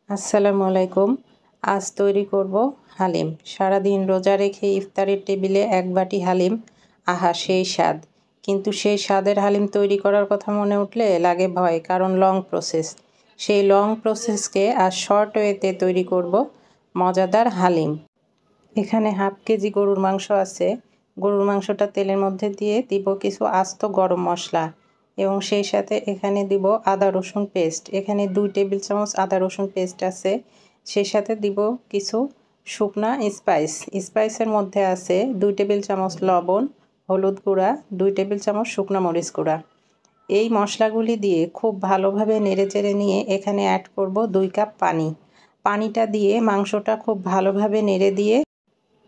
আসসালামু আলাইকুম। আজ তৈরি করব হালিম। সারাদিন রোজা রেখে ইফতারের টেবিলে এক বাটি হালিম, আহা সেই স্বাদ। কিন্তু সেই স্বাদের হালিম তৈরি করার কথা মনে উঠলে লাগে ভয়, কারণ লং প্রসেস। সেই লং প্রসেসকে আজ শর্ট ওয়েতে তৈরি করব মজাদার হালিম। এখানে হাফ কেজি গরুর মাংস আছে। গরুর মাংসটা তেলের মধ্যে দিয়ে দিব কিছু আস্ত গরম মশলা এবং সেই সাথে এখানে দিব আদা রসুন পেস্ট। এখানে 2 টেবিল চামচ আদা রসুন পেস্ট আছে। সেই সাথে দিব কিছু শুকনা স্পাইসের মধ্যে আছে 2 টেবিল চামচ লবণ, হলুদ গুঁড়া, 2 টেবিল চামচ শুকনা মরিচ গুঁড়া। এই মশলাগুলি দিয়ে খুব ভালোভাবে নেড়েচেড়ে নিয়ে এখানে অ্যাড করব 2 কাপ পানি। পানিটা দিয়ে মাংসটা খুব ভালোভাবে নেড়ে দিয়ে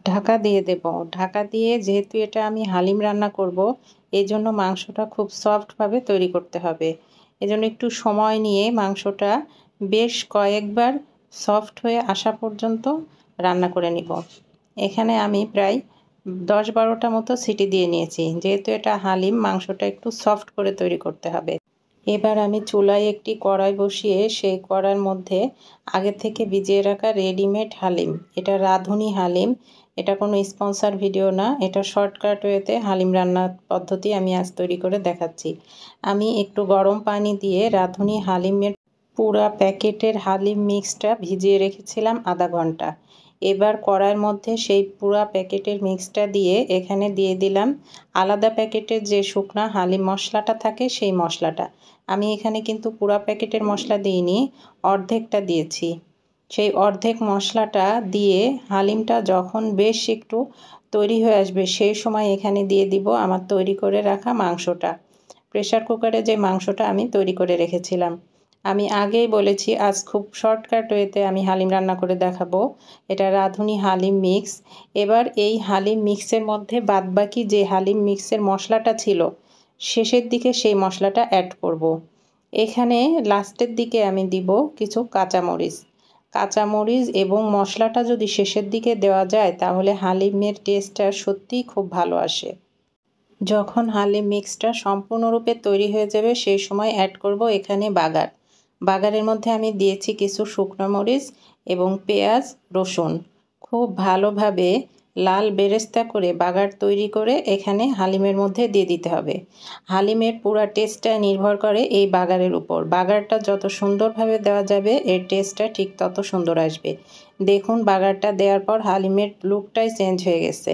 ঢাকা দিয়ে দেব। ঢাকা দিয়ে যেহেতু এটা আমি হালিম রান্না করব, এই জন্য মাংসটা খুব সফটভাবে তৈরি করতে হবে। এজন্য একটু সময় নিয়ে মাংসটা বেশ কয়েকবার সফট হয়ে আসা পর্যন্ত রান্না করে নিব। এখানে আমি প্রায় 10-12টা মতো সিটি দিয়ে নিয়েছি। যেহেতু এটা হালিম, মাংসটা একটু সফট করে তৈরি করতে হবে। এবার আমি চুলায় একটি কড়াই বসিয়ে সেই কড়াইয়ের মধ্যে আগে থেকে ভিজিয়ে রাখা রেডিমেড হালিম, এটা রাঁধুনি হালিম, এটা কোনো স্পন্সর ভিডিও না, এটা শর্টকাট ওয়েতে হালিম রান্নার পদ্ধতি আমি আজ তৈরি করে দেখাচ্ছি। আমি একটু গরম পানি দিয়ে রাঁধুনি হালিমের পুরা প্যাকেটের হালিম মিক্সটা ভিজিয়ে রেখেছিলাম আধা ঘন্টা। এবার কড়াইয়ের মধ্যে সেই পুরা প্যাকেটের মিক্সটা দিয়ে এখানে দিয়ে দিলাম আলাদা প্যাকেটের যে শুকনা হালিম মশলাটা থাকে সেই মশলাটা। আমি এখানে কিন্তু পুরা প্যাকেটের মশলা দিইনি, অর্ধেকটা দিয়েছি। সেই অর্ধেক মশলাটা দিয়ে হালিমটা যখন বেশ একটু তৈরি হয়ে আসবে সেই সময় এখানে দিয়ে দিব আমার তৈরি করে রাখা মাংসটা। প্রেসার কুকারে যে মাংসটা আমি তৈরি করে রেখেছিলাম। আমি আগেই বলেছি আজ খুব শর্টকাট ওয়েতে আমি হালিম রান্না করে দেখাবো। এটা রাঁধুনি হালিম মিক্স। এবার এই হালিম মিক্সের মধ্যে বাদবাকি যে হালিম মিক্সের মশলাটা ছিল শেষের দিকে সেই মশলাটা অ্যাড করব। এখানে লাস্টের দিকে আমি দিব কিছু কাঁচামরিচ এবং মশলাটা যদি শেষের দিকে দেওয়া যায় তাহলে হালিমের টেস্টটা সত্যিই খুব ভালো আসে। যখন হালিম মিক্সটা সম্পূর্ণরূপে তৈরি হয়ে যাবে সেই সময় অ্যাড করব এখানে বাগারের মধ্যে আমি দিয়েছি কিছু শুকনো মরিচ এবং পেঁয়াজ রসুন। খুব ভালোভাবে লাল বেরেস্তা করে বাগার তৈরি করে এখানে হালিমের মধ্যে দিয়ে দিতে হবে। হালিমের পুরো টেস্টটা নির্ভর করে এই বাগারের উপর। বাগারটা যত সুন্দরভাবে দেওয়া যাবে এর টেস্টটা ঠিক তত সুন্দর আসবে। দেখুন বাগারটা দেওয়ার পর হালিমের লুকটাই চেঞ্জ হয়ে গেছে।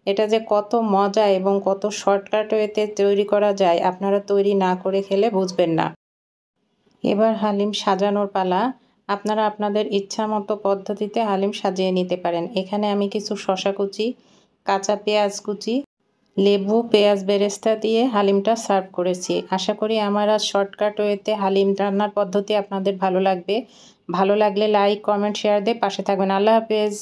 এটা যে কত মজা এবং কত শর্টকাট ওয়েতে তৈরি করা যায় আপনারা তৈরি না করে খেলে বুঝবেন না। এবার হালিম সাজানোর পালা। আপনারা আপনাদের ইচ্ছা মতো পদ্ধতিতে হালিম সাজিয়ে নিতে পারেন। এখানে আমি কিছু শসা কুচি, কাঁচা পেঁয়াজ কুচি, লেবু, পেঁয়াজ বেরেস্তা দিয়ে হালিমটা সার্ভ করেছি। আশা করি আমার আজ শর্টকাট ওয়েতে হালিম রান্নার পদ্ধতি আপনাদের ভালো লাগবে। ভালো লাগলে লাইক, কমেন্ট, শেয়ার দিয়ে পাশে থাকবেন। আল্লাহ হাফেজ।